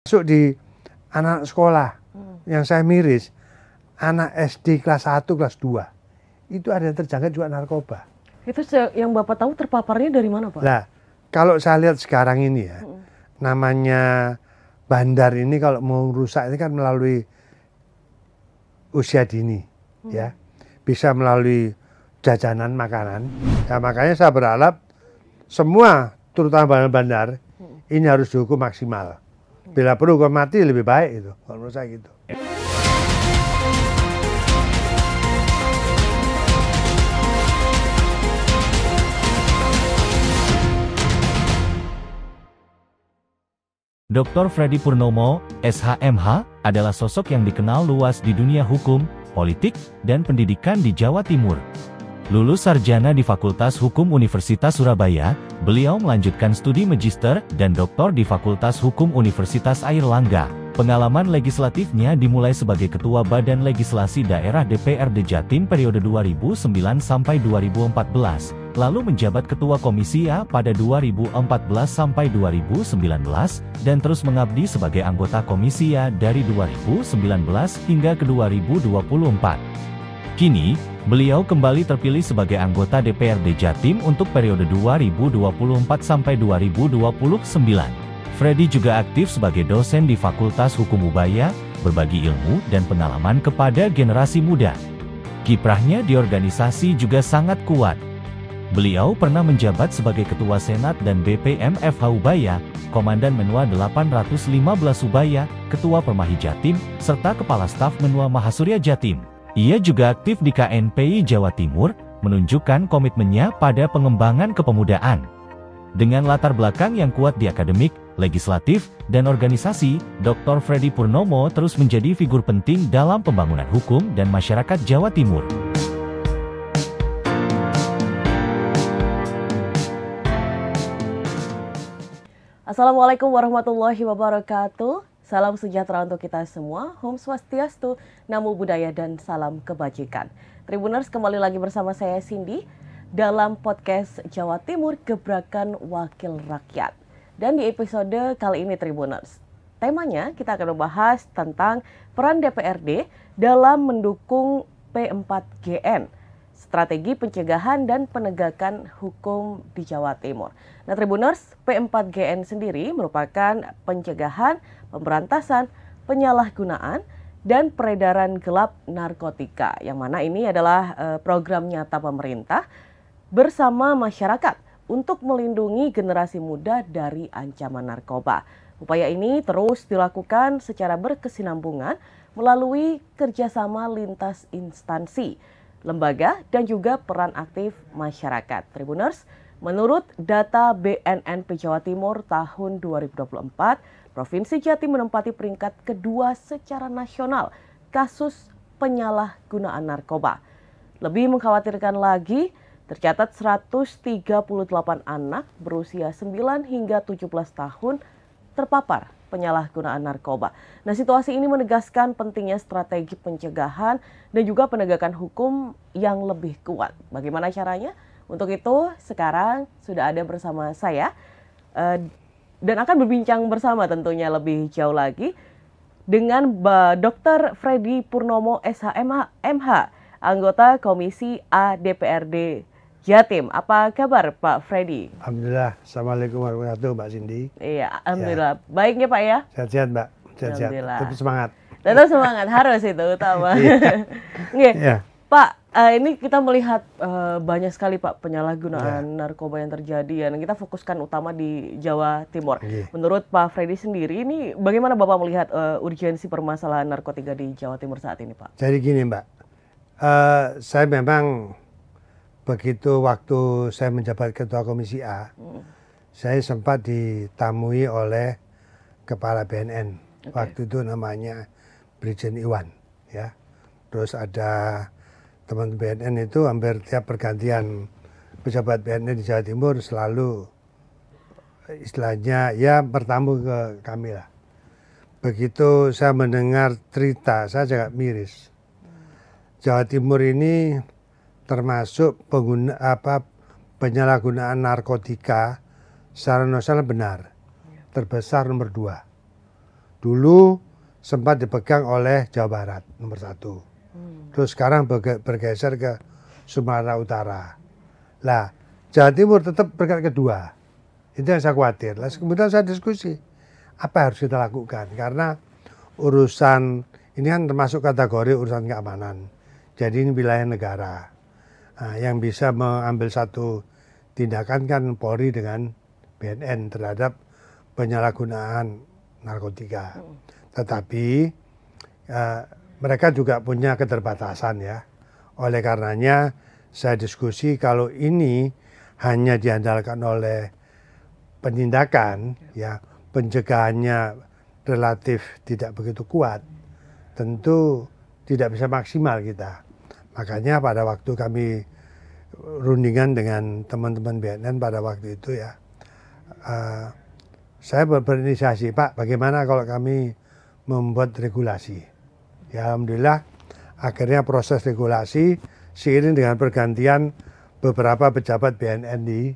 Masuk di anak sekolah yang saya miris, anak SD kelas 1, kelas 2 itu ada yang terjangkit juga narkoba. Itu yang Bapak tahu terpaparnya dari mana, Pak? Nah, kalau saya lihat sekarang ini ya, namanya bandar ini kalau mau rusak ini kan melalui usia dini, ya, bisa melalui jajanan makanan. Ya, makanya saya berharap semua, terutama bandar, ini harus dihukum maksimal. Bila perlu hukum mati lebih baik itu, kalau menurut saya gitu. Dr. Freddy Purnomo, SHMH, adalah sosok yang dikenal luas di dunia hukum, politik, dan pendidikan di Jawa Timur. Lulus sarjana di Fakultas Hukum Universitas Surabaya, beliau melanjutkan studi magister dan doktor di Fakultas Hukum Universitas Airlangga. Pengalaman legislatifnya dimulai sebagai Ketua Badan Legislasi Daerah DPRD Jatim periode 2009 sampai 2014, lalu menjabat Ketua Komisi A pada 2014 sampai 2019, dan terus mengabdi sebagai anggota Komisi A dari 2019 hingga ke 2024. Kini, beliau kembali terpilih sebagai anggota DPRD Jatim untuk periode 2024 sampai 2029. Freddy juga aktif sebagai dosen di Fakultas Hukum Ubaya, berbagi ilmu dan pengalaman kepada generasi muda. Kiprahnya di organisasi juga sangat kuat. Beliau pernah menjabat sebagai Ketua Senat dan BPM FH Ubaya, Komandan Menua 815 Ubaya, Ketua Permahi Jatim, serta Kepala Staf Menua Mahasurya Jatim. Ia juga aktif di KNPI Jawa Timur, menunjukkan komitmennya pada pengembangan kepemudaan. Dengan latar belakang yang kuat di akademik, legislatif, dan organisasi, Dr. Freddy Purnomo terus menjadi figur penting dalam pembangunan hukum dan masyarakat Jawa Timur. Assalamualaikum warahmatullahi wabarakatuh. Salam sejahtera untuk kita semua. Om Swastiastu, Namo Buddhaya, dan salam kebajikan. Tribuners, kembali lagi bersama saya Cindy dalam podcast Jawa Timur Gebrakan Wakil Rakyat. Dan di episode kali ini Tribuners, temanya kita akan membahas tentang peran DPRD dalam mendukung P4GN, strategi pencegahan dan penegakan hukum di Jawa Timur. Nah Tribuners, P4GN sendiri merupakan pencegahan, pemberantasan, penyalahgunaan, dan peredaran gelap narkotika, yang mana ini adalah program nyata pemerintah bersama masyarakat untuk melindungi generasi muda dari ancaman narkoba. Upaya ini terus dilakukan secara berkesinambungan melalui kerjasama lintas instansi, lembaga, dan juga peran aktif masyarakat. Tribuners, menurut data BNNP Jawa Timur tahun 2024, Provinsi Jatim menempati peringkat kedua secara nasional kasus penyalahgunaan narkoba. Lebih mengkhawatirkan lagi, tercatat 138 anak berusia 9 hingga 17 tahun terpapar penyalahgunaan narkoba. Nah, situasi ini menegaskan pentingnya strategi pencegahan dan juga penegakan hukum yang lebih kuat. Bagaimana caranya? Untuk itu, sekarang sudah ada bersama saya dan akan berbincang bersama tentunya lebih jauh lagi dengan Dr. Freddy Purnomo SHMH, anggota Komisi A DPRD Jatim. Apa kabar Pak Freddy? Alhamdulillah. Assalamualaikum warahmatullahi wabarakatuh, Mbak Cindy. Iya, alhamdulillah. Ya. Baik ya Pak ya? Sehat-sehat Mbak. Sehat-sehat. Tetap semangat. Tetap semangat, harus itu utama. Yeah. Pak, ini kita melihat banyak sekali Pak penyalahgunaan narkoba yang terjadi, dan kita fokuskan utama di Jawa Timur. Menurut Pak Freddy sendiri, ini bagaimana Bapak melihat urgensi permasalahan narkotika di Jawa Timur saat ini Pak? Jadi gini Mbak, saya memang begitu waktu saya menjabat Ketua Komisi A, saya sempat ditamui oleh Kepala BNN. Waktu itu namanya Brigjen Iwan, ya. Terus ada teman BNN itu hampir tiap pergantian pejabat BNN di Jawa Timur selalu istilahnya ya bertamu ke kami lah. Begitu saya mendengar cerita, saya agak miris. Jawa Timur ini termasuk penyalahgunaan narkotika secara nasional benar, terbesar nomor 2. dulu sempat dipegang oleh Jawa Barat nomor 1. Terus sekarang bergeser ke Sumatera Utara. Lah, Jawa Timur tetap peringkat kedua. Itu yang saya khawatir. Lah, kemudian saya diskusi, apa yang harus kita lakukan? Karena urusan ini kan termasuk kategori urusan keamanan. Jadi ini wilayah negara. Nah, yang bisa mengambil satu tindakan kan Polri dengan BNN terhadap penyalahgunaan narkotika. Tetapi mereka juga punya keterbatasan ya. Oleh karenanya saya diskusi kalau ini hanya diandalkan oleh penindakan, ya pencegahannya relatif tidak begitu kuat, tentu tidak bisa maksimal kita. Makanya pada waktu kami rundingan dengan teman-teman BNN pada waktu itu ya, saya berinisiasi, Pak, bagaimana kalau kami membuat regulasi? Ya alhamdulillah akhirnya proses regulasi seiring dengan pergantian beberapa pejabat BNN di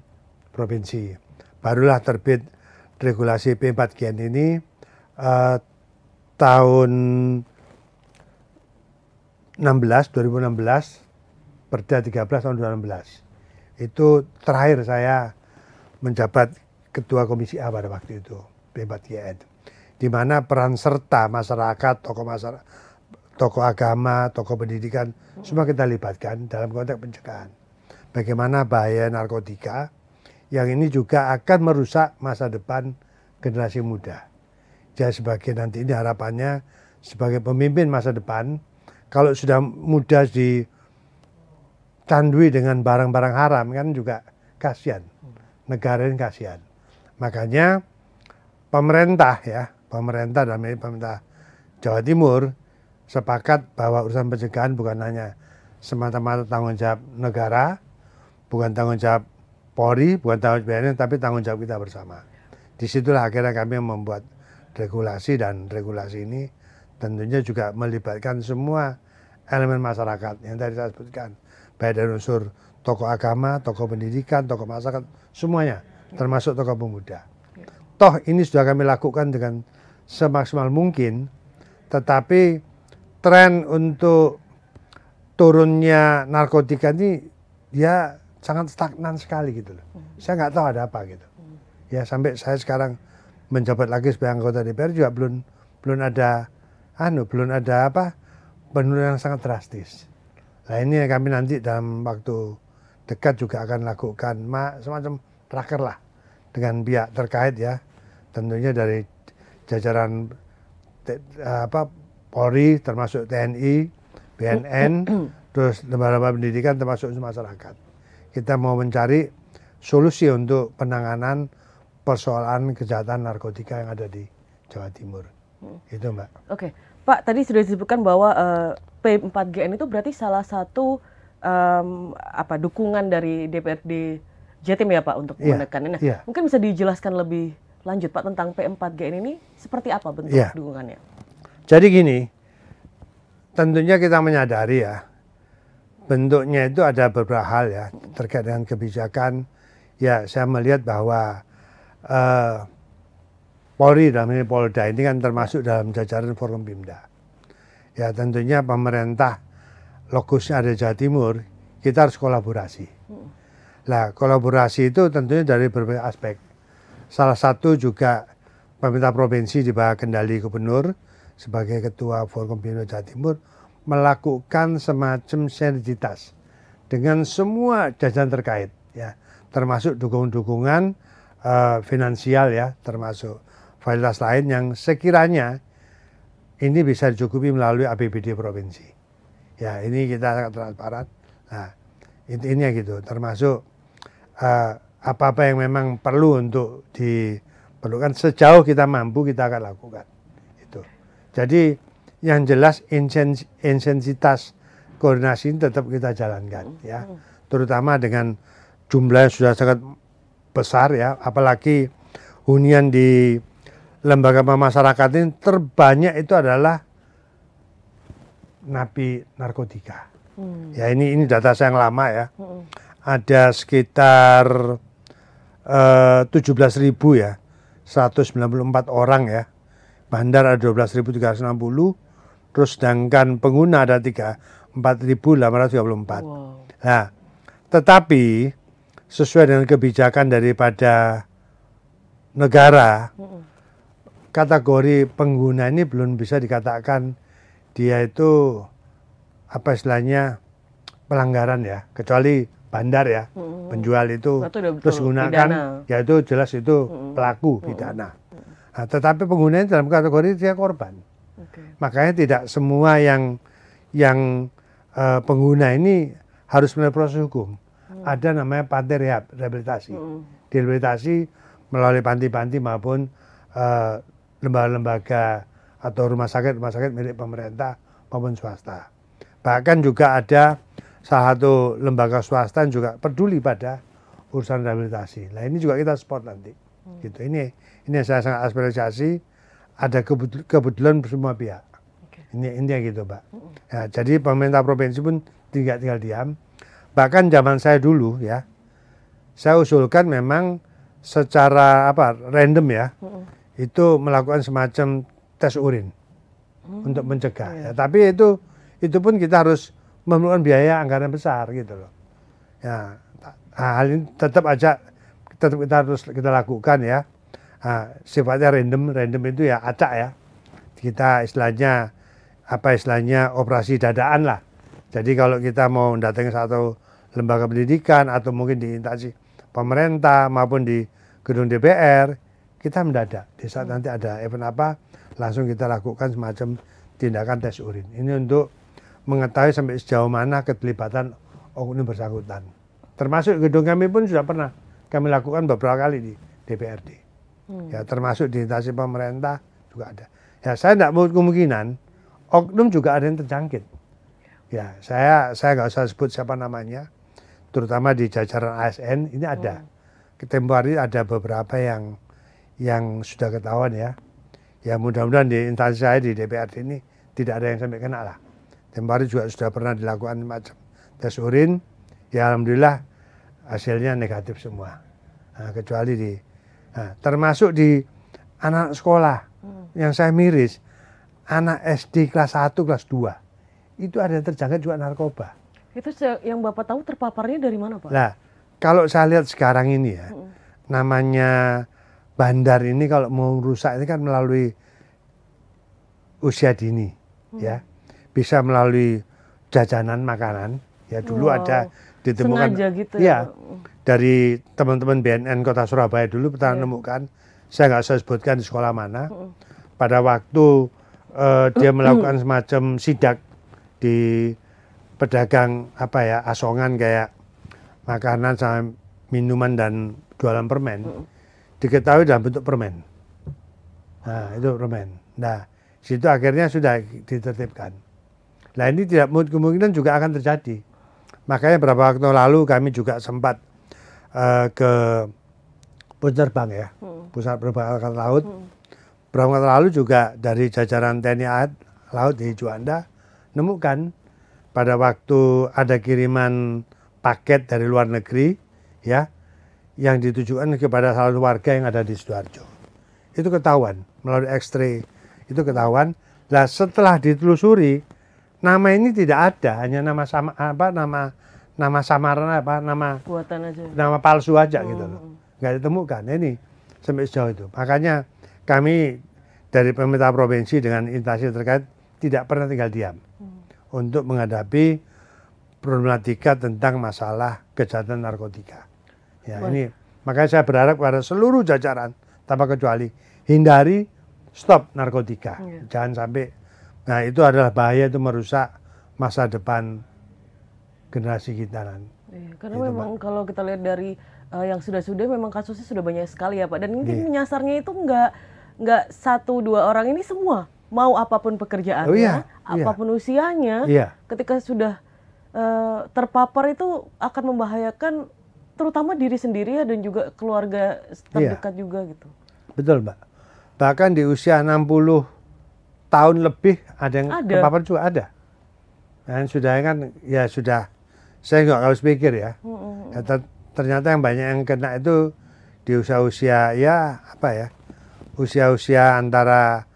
provinsi. Barulah terbit regulasi P4GN ini tahun 2016, Perda 13 tahun 2016. Itu terakhir saya menjabat Ketua Komisi A pada waktu itu, P4GN. Di mana peran serta masyarakat, tokoh agama, tokoh pendidikan, semua kita libatkan dalam konteks pencegahan. Bagaimana bahaya narkotika yang ini juga akan merusak masa depan generasi muda. Jadi sebagai nanti ini harapannya sebagai pemimpin masa depan, kalau sudah muda ditandui dengan barang-barang haram kan juga kasihan, negara ini kasihan. Makanya pemerintah dalam ini pemerintah Jawa Timur sepakat bahwa urusan pencegahan bukan hanya semata-mata tanggung jawab negara, bukan tanggung jawab Polri, bukan tanggung jawab BNN, tapi tanggung jawab kita bersama. Disitulah akhirnya kami membuat regulasi, dan regulasi ini tentunya juga melibatkan semua elemen masyarakat yang tadi saya sebutkan, baik dari unsur tokoh agama, tokoh pendidikan, tokoh masyarakat, semuanya, termasuk tokoh pemuda. Toh ini sudah kami lakukan dengan semaksimal mungkin, tetapi tren untuk turunnya narkotika ini dia sangat stagnan sekali gitu loh. Saya nggak tahu ada apa gitu. Ya sampai saya sekarang menjabat lagi sebagai anggota DPR juga belum ada penurunan yang sangat drastis. Nah ini yang kami nanti dalam waktu dekat juga akan lakukan semacam tracker lah dengan pihak terkait ya, tentunya dari jajaran Polri termasuk TNI, BNN, terus lembaga pendidikan termasuk masyarakat. Kita mau mencari solusi untuk penanganan persoalan kejahatan narkotika yang ada di Jawa Timur. Itu Mbak. Oke, Pak, tadi sudah disebutkan bahwa P4GN itu berarti salah satu dukungan dari DPRD Jatim ya Pak untuk menekan ini. Nah, mungkin bisa dijelaskan lebih lanjut Pak tentang P4GN ini seperti apa bentuk dukungannya? Jadi gini, tentunya kita menyadari ya, bentuknya itu ada beberapa hal ya terkait dengan kebijakan. Ya saya melihat bahwa Polri dalam ini Polda ini kan termasuk dalam jajaran Forkompimda. Ya tentunya pemerintah logosnya ada Jawa Timur, kita harus kolaborasi. Nah kolaborasi itu tentunya dari berbagai aspek. Salah satu juga pemerintah provinsi di bawah kendali gubernur sebagai ketua Forkompimda Jawa Timur melakukan semacam sinergitas dengan semua jajaran terkait ya, termasuk dukungan finansial ya, termasuk fasilitas lain yang sekiranya ini bisa dicukupi melalui APBD provinsi. Ya ini kita sangat transparan. Nah intinya gitu, termasuk apa-apa yang memang perlu untuk diperlukan sejauh kita mampu kita akan lakukan. Itu. Jadi yang jelas intensitas koordinasi ini tetap kita jalankan ya, terutama dengan jumlah yang sudah sangat besar ya, apalagi hunian di lembaga pemasarakatan ini terbanyak itu adalah napi narkotika. Ya ini data saya yang lama ya. Ada sekitar 17.000 ya, 194 orang ya. bandar ada 12.360, terus sedangkan pengguna ada 4.834. Wow. Nah, tetapi sesuai dengan kebijakan daripada negara, kategori pengguna ini belum bisa dikatakan dia itu apa istilahnya pelanggaran ya, kecuali bandar ya, penjual itu terus gunakan, ya itu jelas itu pelaku pidana. Nah, tetapi pengguna ini dalam kategori dia korban. Makanya tidak semua yang pengguna ini harus melalui proses hukum. Ada namanya panti rehabilitasi. Direhabilitasi melalui panti-panti maupun lembaga-lembaga atau rumah sakit milik pemerintah maupun swasta. Bahkan juga ada salah satu lembaga swasta yang juga peduli pada urusan rehabilitasi. Nah ini juga kita support nanti. Gitu. Ini yang saya sangat apresiasi. Ada kebetulan semua pihak. Ini gitu, Mbak. Ya, jadi pemerintah provinsi pun tidak tinggal diam. Bahkan zaman saya dulu ya, saya usulkan memang secara random ya, itu melakukan semacam tes urin untuk mencegah. Ya, tapi itu pun kita harus memerlukan biaya anggaran besar gitu loh. Ya, hal ini tetap kita harus kita lakukan ya. Sifatnya random itu ya acak ya. Kita istilahnya operasi dadaan lah. Jadi kalau kita mau datangi satu lembaga pendidikan atau mungkin di instansi pemerintah maupun di gedung DPR, kita mendadak. Di saat nanti ada event apa, langsung kita lakukan semacam tindakan tes urin. Ini untuk mengetahui sampai sejauh mana keterlibatan oknum bersangkutan. Termasuk gedung kami pun sudah pernah kami lakukan beberapa kali di DPRD. Ya, termasuk di instansi pemerintah juga ada. Ya, saya tidak mau kemungkinan oknum juga ada yang terjangkit. Ya, saya nggak usah sebut siapa namanya, terutama di jajaran ASN ini ada. Tempo hari ada beberapa yang sudah ketahuan ya. Ya mudah-mudahan di instansi saya di DPRD ini tidak ada yang sampai kena lah. Tempo hari juga sudah pernah dilakukan macam tes urin. Ya alhamdulillah hasilnya negatif semua. Nah, kecuali termasuk di anak sekolah yang saya miris, anak SD kelas 1, kelas 2 itu ada yang terjangkit juga narkoba. Itu yang Bapak tahu terpaparnya dari mana, Pak? Nah, kalau saya lihat sekarang ini ya, namanya bandar ini kalau mau rusak ini kan melalui usia dini, ya, bisa melalui jajanan makanan. Ya dulu ada ditemukan, gitu ya, dari teman-teman BNN Kota Surabaya dulu pernah menemukan, saya nggak usah sebutkan di sekolah mana, pada waktu dia melakukan semacam sidak di pedagang asongan kayak makanan sama minuman dan jualan permen, diketahui dalam bentuk permen. Nah itu permen. Nah situ akhirnya sudah ditertibkan. Nah ini tidak kemungkinan juga akan terjadi. Makanya beberapa waktu lalu kami juga sempat ke Puncarbang ya, Pusat Penerbangan Angkatan Laut. Beberapa waktu lalu juga dari jajaran TNI Laut di Juanda nemukan pada waktu ada kiriman paket dari luar negeri ya, yang ditujukan kepada salah satu warga yang ada di Sidoarjo. Itu ketahuan melalui X-ray, itu ketahuan. Nah setelah ditelusuri, nama ini tidak ada, hanya nama samaran buatan aja. Nama palsu aja gitu loh. Nggak ditemukan. Ini sampai sejauh itu. Makanya kami dari pemerintah provinsi dengan instansi terkait tidak pernah tinggal diam untuk menghadapi problematika tentang masalah kejahatan narkotika. Ya, ini makanya saya berharap pada seluruh jajaran tanpa kecuali hindari stop narkotika. Jangan sampai, nah itu adalah bahaya, itu merusak masa depan generasi kita nanti. Karena gitu, memang Pak, kalau kita lihat dari yang sudah memang kasusnya sudah banyak sekali ya Pak. Dan mungkin menyasarnya itu nggak 1-2 orang, ini semua. Mau apapun pekerjaannya, apapun usianya, ketika sudah terpapar itu akan membahayakan terutama diri sendiri ya, dan juga keluarga terdekat juga gitu. Betul Mbak. Bahkan di usia 60 tahun lebih ada yang terpapar juga ada. Dan sudah kan ya sudah, saya nggak harus pikir ya. Ternyata yang banyak yang kena itu di usia-usia ya usia-usia antara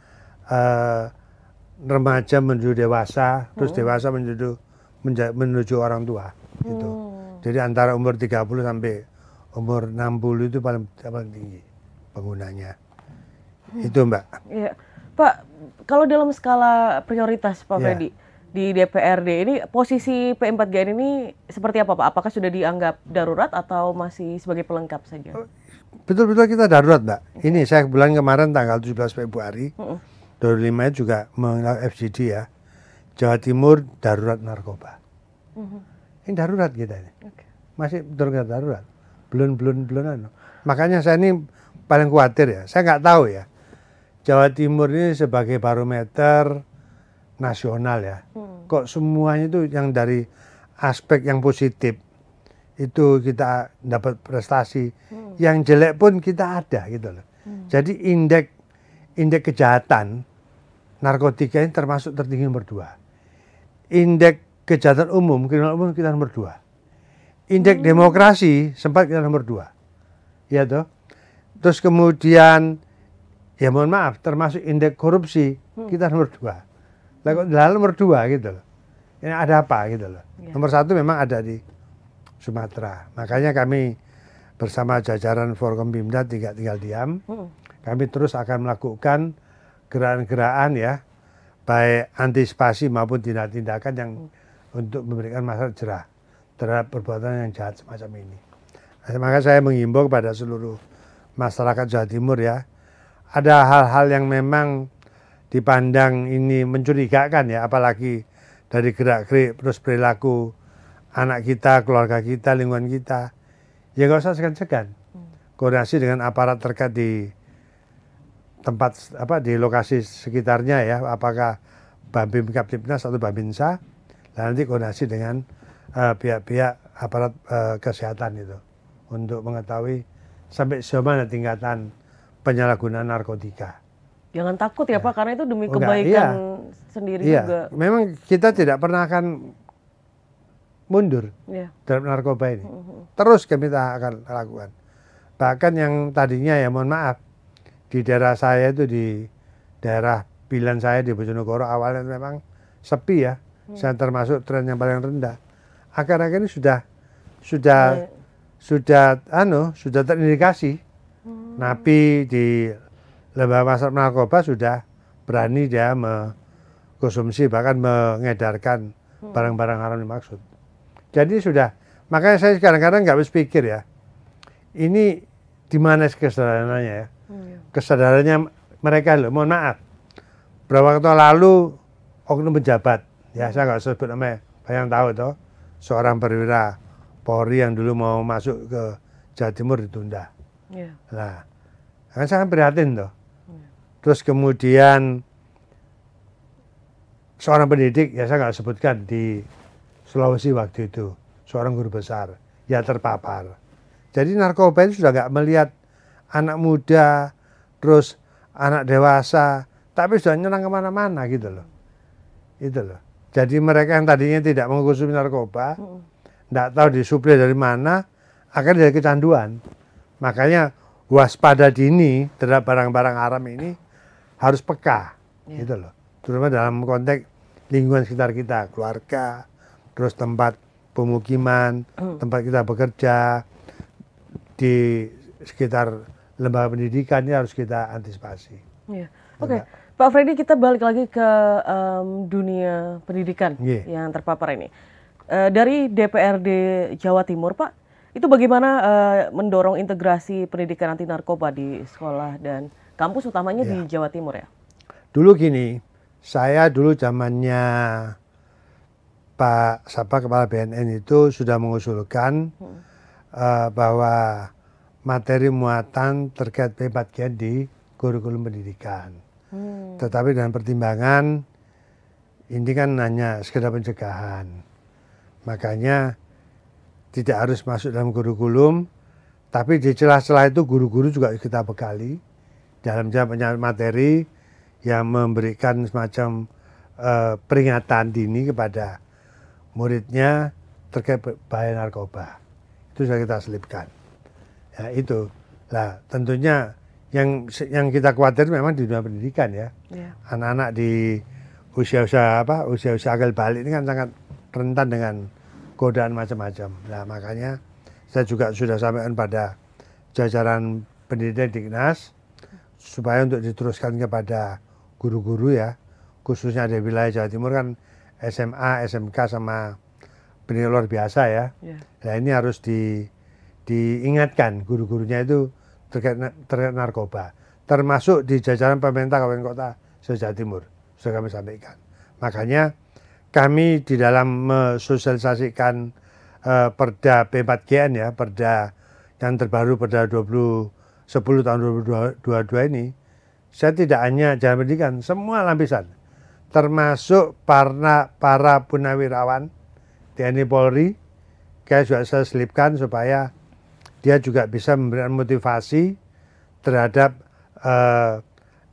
remaja menuju dewasa, terus dewasa menuju orang tua gitu. Jadi antara umur 30 sampai umur 60 itu paling tinggi penggunanya. Itu Mbak. Iya. Pak, kalau dalam skala prioritas Pak Freddy di DPRD ini posisi P4GN ini seperti apa Pak? Apakah sudah dianggap darurat atau masih sebagai pelengkap saja? Betul-betul kita darurat Mbak. Ini saya bulan kemarin tanggal 17 Februari 2005 juga mengenal FGD ya. Jawa Timur darurat narkoba. Ini darurat kita ini. Masih darurat. Belum. Makanya saya ini paling khawatir ya. Saya nggak tahu ya. Jawa Timur ini sebagai barometer nasional ya. Kok semuanya itu yang dari aspek yang positif itu kita dapat prestasi. Yang jelek pun kita ada gitu loh. Jadi indeks kejahatan narkotika ini termasuk tertinggi nomor 2. Indeks kejahatan umum, kriminal umum kita nomor 2. Indeks demokrasi sempat kita nomor 2. Ya toh. Terus kemudian ya mohon maaf termasuk indeks korupsi kita nomor 2. Lalu nomor 2 gitu loh. Ini ada apa gitu loh. Nomor 1 memang ada di Sumatera. Makanya kami bersama jajaran Forkompimda tidak tinggal diam. Kami terus akan melakukan gerakan-gerakan ya, baik antisipasi maupun tindak-tindakan yang untuk memberikan masalah jerah terhadap perbuatan yang jahat semacam ini. Maka saya menghimbau kepada seluruh masyarakat Jawa Timur ya, ada hal-hal yang memang dipandang ini mencurigakan ya, apalagi dari gerak-gerik terus perilaku anak kita, keluarga kita, lingkungan kita, ya nggak usah segan-segan. Koordinasi dengan aparat terkait di tempat di lokasi sekitarnya ya, apakah Babim Kaptipnas atau Babinsa, dan nanti koordinasi dengan pihak-pihak aparat kesehatan itu untuk mengetahui sampai sejauh mana tingkatan penyalahgunaan narkotika. Jangan takut ya Pak, karena itu demi kebaikan sendiri juga. Memang kita tidak pernah akan mundur dalam narkoba ini. Terus kita akan lakukan. Bahkan yang tadinya ya mohon maaf, di daerah saya itu di daerah pilihan saya di Bojonegoro awalnya memang sepi ya. Saya termasuk tren yang paling rendah. Akhir-akhir ini sudah terindikasi. Napi di lembaga masyarakat narkoba sudah berani dia mengkonsumsi bahkan mengedarkan barang-barang haram dimaksud. Jadi sudah, makanya saya kadang-kadang nggak habis pikir ya. Ini di mana kesadarannya ya? Kesadarannya mereka loh, mohon maaf. Beberapa waktu lalu oknum pejabat, ya saya nggak sebut namanya, banyak tahu toh, seorang perwira Polri yang dulu mau masuk ke Jawa Timur ditunda. Nah, kan saya prihatin toh. Terus kemudian seorang pendidik, ya saya nggak sebutkan di Sulawesi waktu itu, seorang guru besar, ya terpapar. Jadi narkoba itu sudah nggak melihat anak muda, terus anak dewasa, tapi sudah nyerang kemana-mana gitu loh. Itu loh. Jadi mereka yang tadinya tidak mengkonsumsi narkoba, nggak tahu disuplai dari mana, akhirnya dari kecanduan. Makanya waspada dini terhadap barang-barang haram ini harus peka, gitu loh. Terutama dalam konteks lingkungan sekitar kita, keluarga, terus tempat pemukiman, tempat kita bekerja, di sekitar lembaga pendidikan ini harus kita antisipasi. Oke. Pak Freddy, kita balik lagi ke dunia pendidikan yang terpapar ini. Dari DPRD Jawa Timur, Pak, itu bagaimana mendorong integrasi pendidikan anti narkoba di sekolah dan kampus utamanya di Jawa Timur ya? Dulu gini, saya dulu zamannya Pak Kepala BNN itu sudah mengusulkan bahwa materi muatan terkait P4GN di kurikulum pendidikan. Tetapi dengan pertimbangan ini kan hanya sekedar pencegahan. Makanya tidak harus masuk dalam kurikulum, tapi di celah-celah itu guru-guru juga kita bekali dalam materi yang memberikan semacam peringatan dini kepada muridnya terkait bahaya narkoba. Itu sudah kita selipkan. Ya itu. Lah tentunya yang kita khawatir memang di dunia pendidikan ya. Anak-anak di usia-usia akil balik ini kan sangat rentan dengan godaan macam-macam. Nah, makanya saya juga sudah sampaikan pada jajaran pendidikan Diknas supaya untuk diteruskan kepada guru-guru ya, khususnya di wilayah Jawa Timur kan SMA, SMK sama pendidikan luar biasa ya. Nah, ini harus diingatkan guru-gurunya itu terkait narkoba, termasuk di jajaran pemerintah Kabupaten Kota Jawa Timur sudah kami sampaikan. Makanya kami di dalam mensosialisasikan Perda P4GN ya, Perda yang terbaru Perda 10 tahun 2022 ini, saya tidak hanya jalan pendidikan, semua lapisan, termasuk para punawirawan TNI Polri, juga saya selipkan supaya dia juga bisa memberikan motivasi terhadap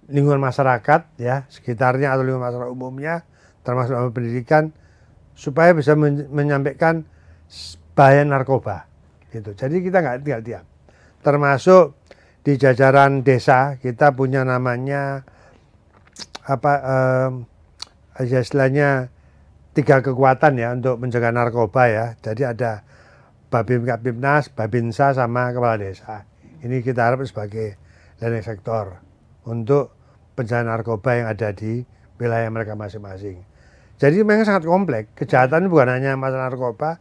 lingkungan masyarakat ya, sekitarnya atau lingkungan masyarakat umumnya, termasuk dalam pendidikan, supaya bisa menyampaikan bahaya narkoba gitu. Jadi kita nggak tinggal diam. Termasuk di jajaran desa kita punya namanya istilahnya 3 kekuatan ya untuk mencegah narkoba ya. Jadi ada Babim Kaptimnas, Babinsa sama kepala desa. Ini kita harap sebagai leading sektor untuk pencegahan narkoba yang ada di wilayah mereka masing-masing. Jadi memang sangat kompleks. Kejahatan bukan hanya masalah narkoba,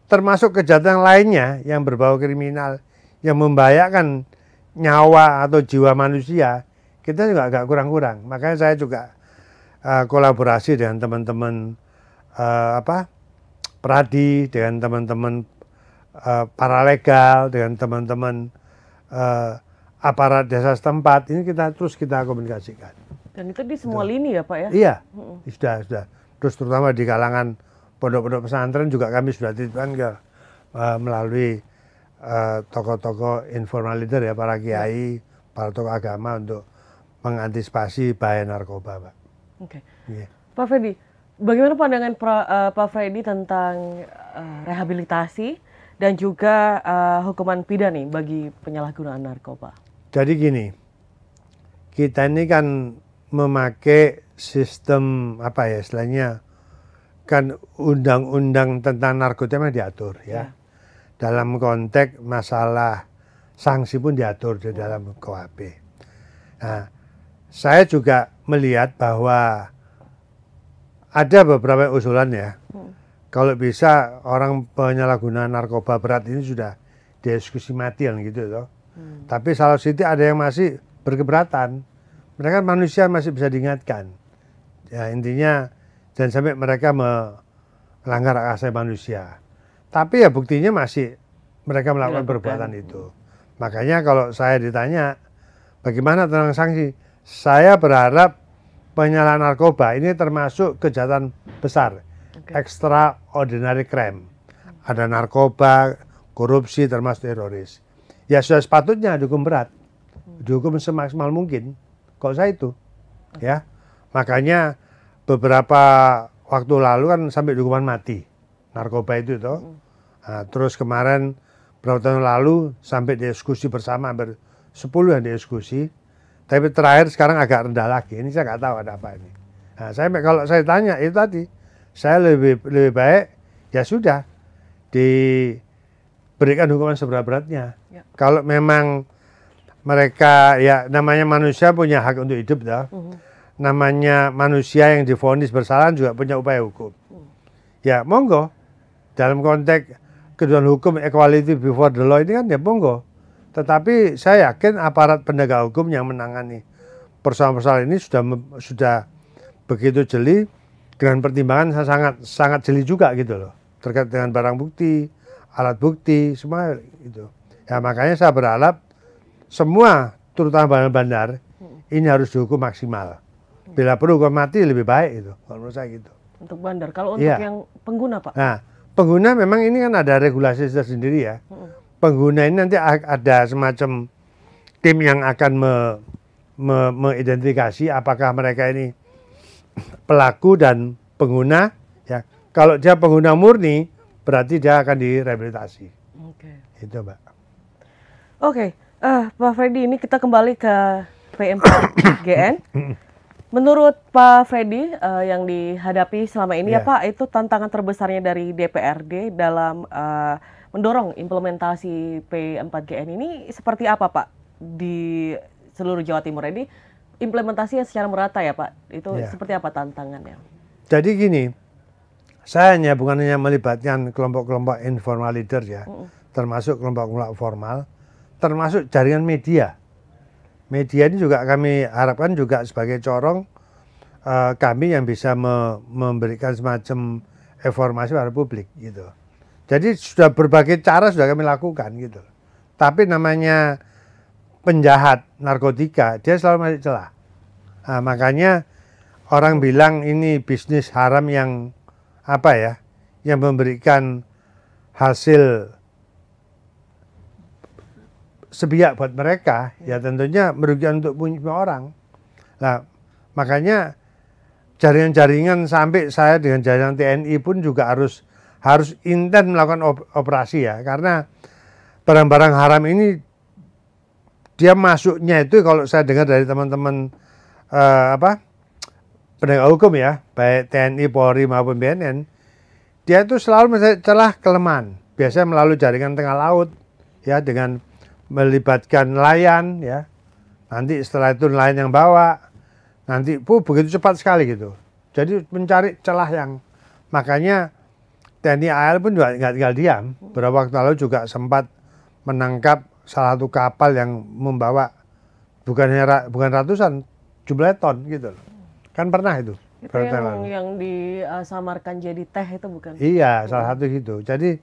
termasuk kejahatan lainnya yang berbau kriminal, yang membahayakan nyawa atau jiwa manusia, kita juga agak kurang-kurang. Makanya saya juga kolaborasi dengan teman-teman Pradi, dengan teman-teman paralegal, dengan teman-teman aparat desa setempat. Ini kita komunikasikan. Dan itu di semua lini ya Pak ya? Iya, sudah. Terus terutama di kalangan pondok-pondok pesantren juga kami sudah titipkan melalui tokoh-tokoh informal leader ya, para kiai, para tokoh agama untuk mengantisipasi bahaya narkoba, Pak. Oke. Pak Freddy, bagaimana pandangan Pak Freddy tentang rehabilitasi dan juga hukuman pidana bagi penyalahgunaan narkoba? Jadi gini, kita ini kan memakai sistem istilahnya kan undang-undang tentang narkotika memang diatur ya. Dalam konteks masalah sanksi pun diatur di dalam KUHP. Nah, saya juga melihat bahwa ada beberapa usulan ya. Kalau bisa orang penyalahgunaan narkoba berat ini sudah dieksekusi mati gitu loh. Tapi salah satu ada yang masih berkeberatan. Mereka manusia masih bisa diingatkan. Ya intinya jangan sampai mereka melanggar hak asasi manusia. Tapi ya buktinya masih mereka melakukan perbuatan itu. Makanya kalau saya ditanya bagaimana tentang sanksi, saya berharap penyalahan narkoba ini termasuk kejahatan besar, extraordinary crime. Ada narkoba, korupsi, termasuk teroris. Ya sudah sepatutnya dihukum berat, dihukum semaksimal mungkin. Kalau saya itu, ya makanya beberapa waktu lalu kan sampai hukuman mati narkoba itu toh. Nah, terus kemarin beberapa tahun lalu sampai dieksekusi bersama hampir 10 yang dieksekusi. Tapi terakhir sekarang agak rendah lagi. Ini saya nggak tahu ada apa ini. Nah, kalau saya tanya itu tadi, saya lebih baik ya sudah diberikan hukuman seberat-beratnya. Ya. Kalau memang mereka ya namanya manusia punya hak untuk hidup dah. Namanya manusia yang divonis bersalah juga punya upaya hukum. Ya monggo dalam konteks kedudukan hukum equality before the law ini kan ya monggo. Tetapi saya yakin aparat penegak hukum yang menangani persoalan-persoalan ini sudah begitu jeli, dengan pertimbangan sangat jeli juga gitu loh, terkait dengan barang bukti, alat bukti, semua gitu. Ya makanya saya berharap semua terutama bandar-bandar ini harus dihukum maksimal. Bila perlu hukuman mati lebih baik itu, kalau menurut saya gitu. Untuk bandar, kalau untuk yang pengguna Pak? Nah, pengguna memang ini kan ada regulasi tersendiri ya. Pengguna ini nanti ada semacam tim yang akan mengidentifikasi apakah mereka ini pelaku dan pengguna. Ya, kalau dia pengguna murni, berarti dia akan direhabilitasi. Itu Mbak. Oke. Pak Freddy, ini kita kembali ke P4GN. Menurut Pak Freddy, yang dihadapi selama ini ya Pak, itu tantangan terbesarnya dari DPRD dalam mendorong implementasi P4GN ini seperti apa Pak di seluruh Jawa Timur ini? Implementasinya secara merata ya Pak, itu seperti apa tantangannya? Jadi gini, saya bukan hanya melibatkan kelompok-kelompok informal leader ya, termasuk kelompok-kelompok formal, termasuk jaringan media. Media ini juga kami harapkan juga sebagai corong kami yang bisa memberikan semacam informasi pada publik gitu. Jadi sudah berbagai cara sudah kami lakukan gitu. Tapi namanya penjahat narkotika dia selalu masih celah. Nah, makanya orang bilang ini bisnis haram yang apa ya, yang memberikan hasil sepihak buat mereka, ya tentunya merugikan untuk punya orang. Nah, makanya jaringan-jaringan sampai saya dengan jaringan TNI pun juga harus intens melakukan operasi ya, karena barang-barang haram ini dia masuknya itu kalau saya dengar dari teman-teman penegak hukum ya, baik TNI, Polri maupun BNN, dia itu selalu mencari celah kelemahan, biasanya melalui jaringan tengah laut ya, dengan melibatkan nelayan ya, nanti setelah itu nelayan yang bawa, nanti begitu cepat sekali gitu. Jadi mencari celah yang, makanya TNI AL pun juga nggak tinggal diam. Beberapa waktu lalu juga sempat menangkap salah satu kapal yang membawa bukan ratusan, jumlah ton gitu loh. Kan pernah itu. Itu yang disamarkan jadi teh itu bukan? Iya, salah satu gitu. Jadi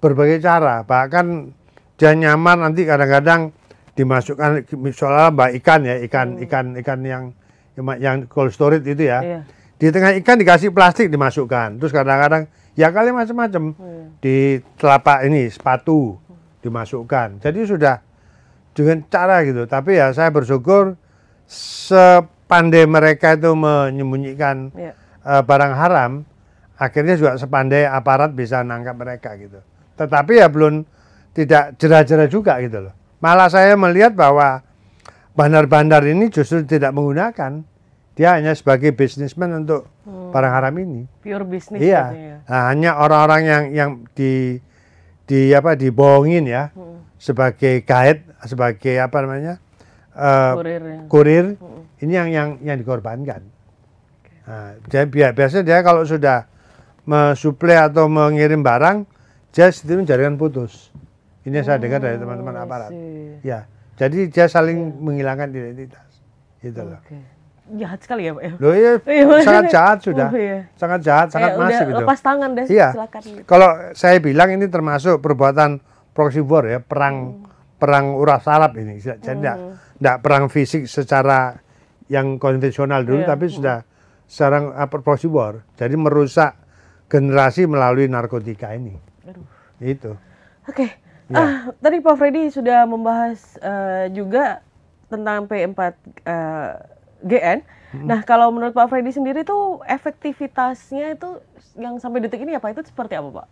berbagai cara, bahkan dia nyamar nanti kadang-kadang dimasukkan soalnya ikan ya, ikan yang cold storage itu ya. Iya. Di tengah ikan dikasih plastik dimasukkan. Terus kadang-kadang ya kali macam-macam. Di telapak ini sepatu dimasukkan. Jadi sudah dengan cara gitu. Tapi ya saya bersyukur sepandai mereka itu menyembunyikan barang haram, akhirnya juga sepandai aparat bisa nangkap mereka gitu. Tetapi ya belum tidak jera-jera juga gitu loh. Malah saya melihat bahwa bandar-bandar ini justru tidak menggunakan, dia hanya sebagai bisnismen untuk barang haram ini. Pure bisnis. Iya. Nah, hanya orang-orang yang dibohongin ya, sebagai guide, sebagai apa namanya, kurir. Ini yang dikorbankan. Nah, biasanya dia kalau sudah mensuplai atau mengirim barang, dia itu jaringan putus. Ini saya dengar dari teman-teman aparat. Ya, jadi dia saling menghilangkan identitas. Gitu loh. Jahat sekali ya Pak ya? Loh iya, sangat jahat sudah. Sangat jahat, sangat masif itu. Lepas tangan deh, silakan. Gitu. Kalau saya bilang ini termasuk perbuatan proxy war ya, perang uras saraf ini. Jadi tidak perang fisik secara yang konvensional dulu, tapi sudah sekarang proxy war. Jadi merusak generasi melalui narkotika ini. Itu. Oke. Tadi Pak Freddy sudah membahas juga tentang P4GN. Nah, kalau menurut Pak Freddy sendiri tuh efektivitasnya itu yang sampai detik ini apa itu seperti apa Pak?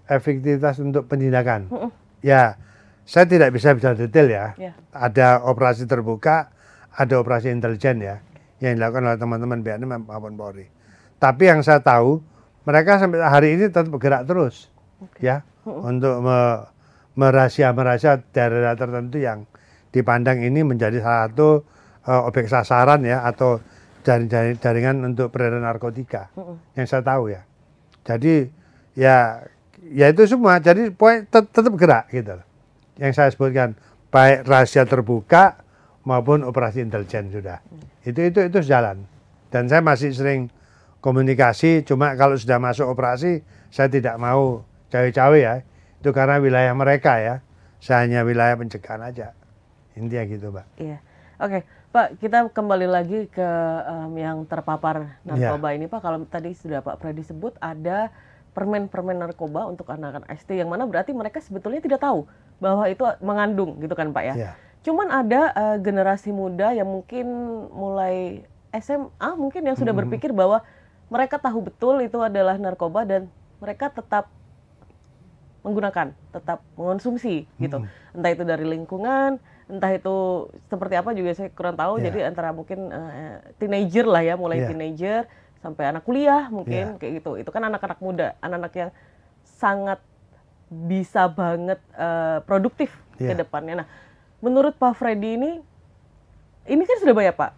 Efektivitas untuk penindakan? Ya, saya tidak bisa detail ya. Ada operasi terbuka, ada operasi intelijen ya, yang dilakukan oleh teman-teman BNN maupun Polri. Tapi yang saya tahu, mereka sampai hari ini tetap bergerak terus ya, untuk merahasia daerah tertentu yang dipandang ini menjadi salah satu objek sasaran ya, atau jaringan untuk peredaran narkotika yang saya tahu ya. Jadi ya itu semua. Jadi tetap gerak gitu. Yang saya sebutkan baik rahasia terbuka maupun operasi intelijen sudah. Itu jalan. Dan saya masih sering komunikasi. Cuma kalau sudah masuk operasi saya tidak mau cawe-cawe ya. Itu karena wilayah mereka ya. Saya hanya wilayah pencegahan aja. Intinya gitu, Pak. Iya. Oke, Pak, kita kembali lagi ke yang terpapar narkoba ini, Pak. Kalau tadi sudah Pak Freddy sebut ada permen-permen narkoba untuk anak-anak SD, yang mana berarti mereka sebetulnya tidak tahu bahwa itu mengandung, gitu kan, Pak ya? Cuman ada generasi muda yang mungkin mulai SMA mungkin yang sudah berpikir bahwa mereka tahu betul itu adalah narkoba dan mereka tetap menggunakan, tetap mengonsumsi gitu. Entah itu dari lingkungan, entah itu seperti apa juga saya kurang tahu. Jadi antara mungkin teenager lah ya, mulai teenager sampai anak kuliah mungkin kayak gitu. Itu kan anak-anak muda, anak-anak yang sangat bisa banget produktif ke depannya. Nah, menurut Pak Freddy ini kan sudah banyak Pak,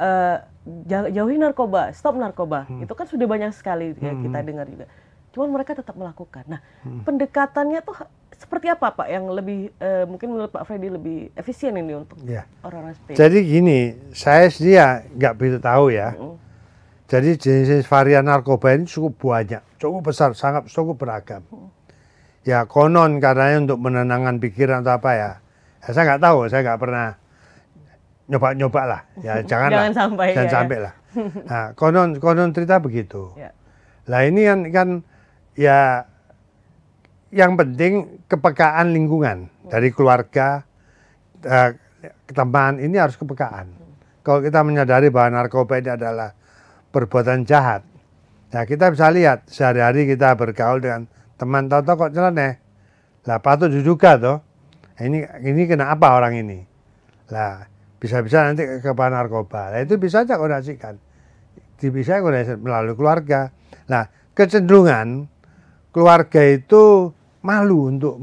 jauhi narkoba, stop narkoba, itu kan sudah banyak sekali ya, kita dengar juga. Cuman mereka tetap melakukan. Nah, pendekatannya tuh seperti apa Pak yang lebih, mungkin menurut Pak Freddy lebih efisien ini untuk orang-orang seperti ini? Jadi gini, saya sendiri ya nggak begitu tahu ya. Jadi jenis varian narkoba ini cukup banyak, cukup besar, sangat cukup beragam. Ya konon katanya untuk menenangkan pikiran atau apa ya, saya nggak tahu, saya nggak pernah nyoba-nyoba lah, ya jangan sampai lah. Nah, konon cerita begitu. Lah ini kan ya yang penting kepekaan lingkungan dari keluarga, teman ini harus kepekaan. Kalau kita menyadari bahwa narkoba ini adalah perbuatan jahat, nah kita bisa lihat sehari-hari kita bergaul dengan teman, tahu-tahu kok nyeleneh, lah patut diduga toh, ini kena apa orang ini, lah bisa-bisa nanti kepada narkoba. Nah, itu bisa aja koordinasikan. Bisa koordinasi melalui keluarga. Nah, kecenderungan keluarga itu malu untuk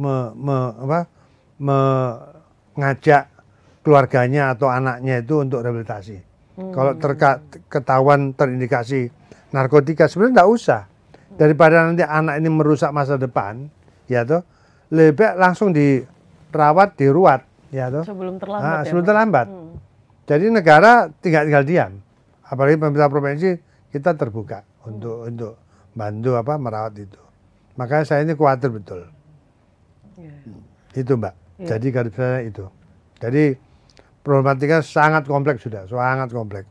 mengajak keluarganya atau anaknya itu untuk rehabilitasi. Kalau ketahuan terindikasi narkotika, sebenarnya tidak usah. Daripada nanti anak ini merusak masa depan, ya toh, lebih baik langsung dirawat, diruat. Ya, toh? Sebelum terlambat. Sebelum terlambat. Jadi negara tinggal diam. Apalagi pemerintah provinsi kita terbuka untuk bantu merawat itu. Makanya saya ini khawatir betul. Itu Mbak. Jadi garis besarnya itu. Jadi problematika sangat kompleks sudah, sangat kompleks.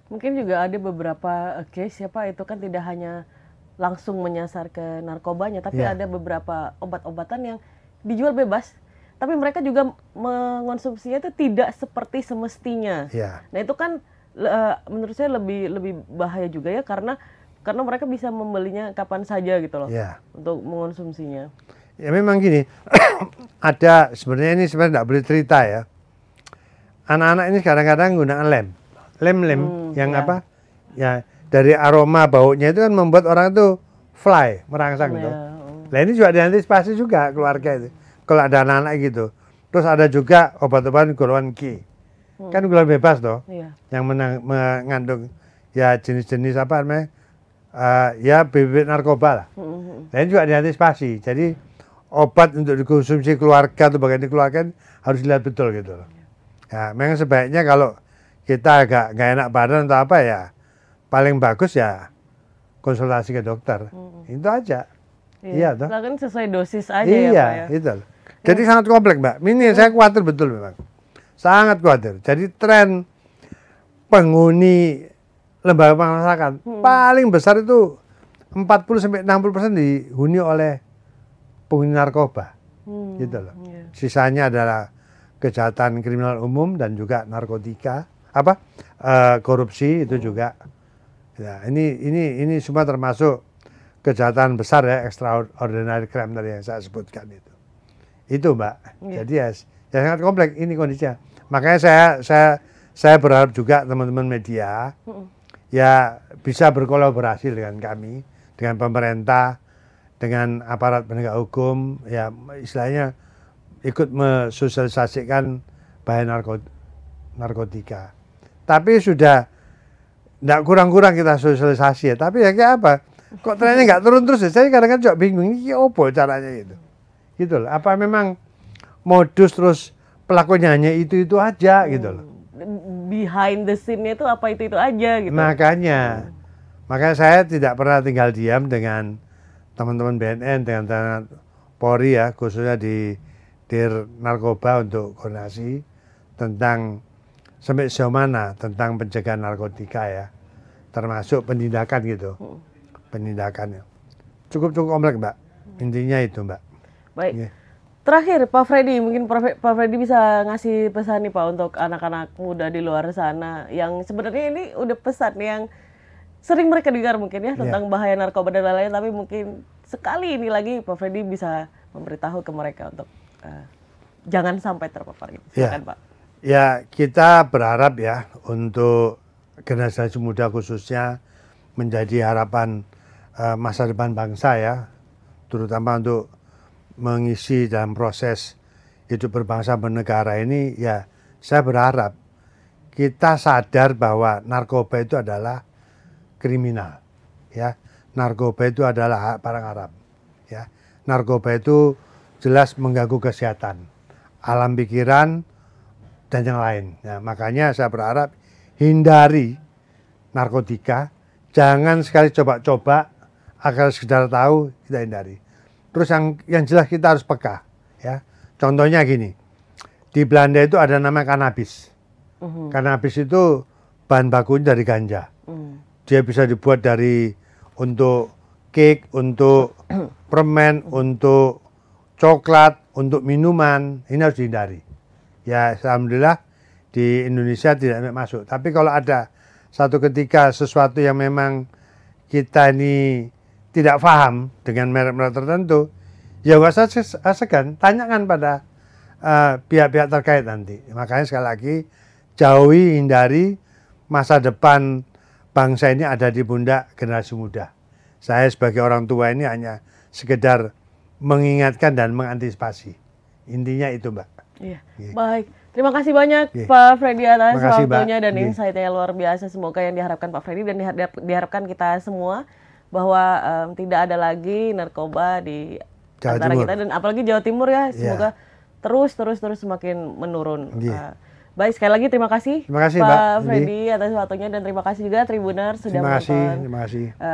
Mungkin juga ada beberapa case ya Pak, itu kan tidak hanya langsung menyasar ke narkobanya, tapi ada beberapa obat-obatan yang dijual bebas. Tapi mereka juga mengonsumsinya itu tidak seperti semestinya. Nah itu kan menurut saya lebih bahaya juga ya, karena mereka bisa membelinya kapan saja gitu loh untuk mengonsumsinya. Ya memang gini, ada sebenarnya tidak boleh cerita ya. Anak-anak ini kadang-kadang menggunakan lem yang ya dari aroma baunya itu kan membuat orang itu fly, merangsang gitu. Nah ini juga diantisipasi juga keluarga itu. Kalau ada anak-anak gitu. Terus ada juga obat-obatan golongan Q. Kan golongan bebas toh. Yang mengandung ya jenis-jenis apa namanya? Ya bibit narkoba lah. Nah ini juga diantisipasi. Jadi obat untuk dikonsumsi keluarga atau bagian keluarga harus dilihat betul gitu loh. Ya memang sebaiknya kalau kita agak nggak enak badan atau apa ya, paling bagus ya konsultasi ke dokter. Itu aja. Iya toh. Kan sesuai dosis aja ya Pak ya. Itu. Jadi sangat kompleks Mbak. Ini saya khawatir betul memang. Sangat khawatir. Jadi tren penghuni lembaga pemasarakatan paling besar itu 40-60% dihuni oleh penghuni narkoba. Gitu loh. Sisanya adalah kejahatan kriminal umum dan juga narkotika, korupsi itu juga. Ya, ini semua termasuk kejahatan besar ya, extraordinary crime tadi yang saya sebutkan itu. Itu Mbak. Jadi ya sangat kompleks ini kondisinya. Makanya saya berharap juga teman-teman media ya bisa berkolaborasi dengan kami, dengan pemerintah, dengan aparat penegak hukum, ya istilahnya ikut mensosialisasikan bahaya narkotika. Tapi sudah tidak kurang-kurang kita sosialisasi ya. Tapi ya kayak apa? Kok trennya nggak turun terus ya? Saya kadang-kadang juga bingung, ini apa caranya gitu. Gitu loh. Apa memang modus terus pelakunya hanya itu aja gitu loh. Behind the scene-nya itu apa itu aja gitu. Makanya saya tidak pernah tinggal diam dengan teman-teman BNN, dengan Polri ya, khususnya di Dir Narkoba untuk koordinasi tentang sampai sejauh mana tentang pencegahan narkotika ya, termasuk penindakan gitu. Penindakannya cukup kompleks Mbak. Intinya itu Mbak. Baik. Terakhir Pak Freddy, mungkin Pak Freddy bisa ngasih pesan nih Pak untuk anak-anak muda di luar sana yang sebenarnya ini udah pesan yang sering mereka dengar mungkin ya tentang bahaya narkoba dan lain-lain, tapi mungkin sekali ini lagi Pak Freddy bisa memberitahu ke mereka untuk jangan sampai terpapar gitu. Silakan Pak. Ya, kita berharap ya untuk generasi muda khususnya menjadi harapan masa depan bangsa ya, terutama untuk mengisi dalam proses hidup berbangsa bernegara ini. Ya, saya berharap kita sadar bahwa narkoba itu adalah kriminal, ya. Narkoba itu adalah barang haram, ya. Narkoba itu jelas mengganggu kesehatan, alam pikiran, dan yang lain. Nah, makanya saya berharap hindari narkotika, jangan sekali coba-coba agar sekedar tahu, kita hindari. Terus yang jelas kita harus peka, ya. Contohnya gini, di Belanda itu ada namanya kanabis. Kanabis itu bahan bakunya dari ganja. Dia bisa dibuat dari untuk cake, untuk permen, untuk coklat, untuk minuman. Ini harus dihindari. Ya, alhamdulillah di Indonesia tidak masuk. Tapi kalau ada satu ketika sesuatu yang memang kita ini tidak paham dengan merek-merek tertentu, ya nggak usah segan, tanyakan pada pihak-pihak terkait nanti. Makanya sekali lagi, jauhi, hindari, masa depan bangsa ini ada di pundak generasi muda. Saya sebagai orang tua ini hanya sekedar mengingatkan dan mengantisipasi. Intinya itu, Mbak. Iya. Baik, terima kasih banyak Pak Freddy atas waktunya dan insight-nya luar biasa. Semoga yang diharapkan Pak Freddy dan diharapkan kita semua bahwa tidak ada lagi narkoba di antara kita dan apalagi Jawa Timur ya. Semoga terus semakin menurun. Baik, sekali lagi terima kasih Pak Freddy atas waktunya dan terima kasih juga Tribuners sudah menonton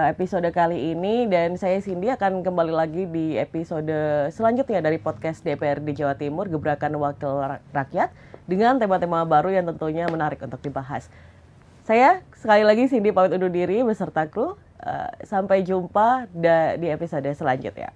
episode kali ini, dan saya Cindy akan kembali lagi di episode selanjutnya dari podcast DPRD Jawa Timur Gebrakan Wakil Rakyat dengan tema-tema baru yang tentunya menarik untuk dibahas. Saya sekali lagi Cindy pamit undur diri beserta kru. Sampai jumpa di episode selanjutnya.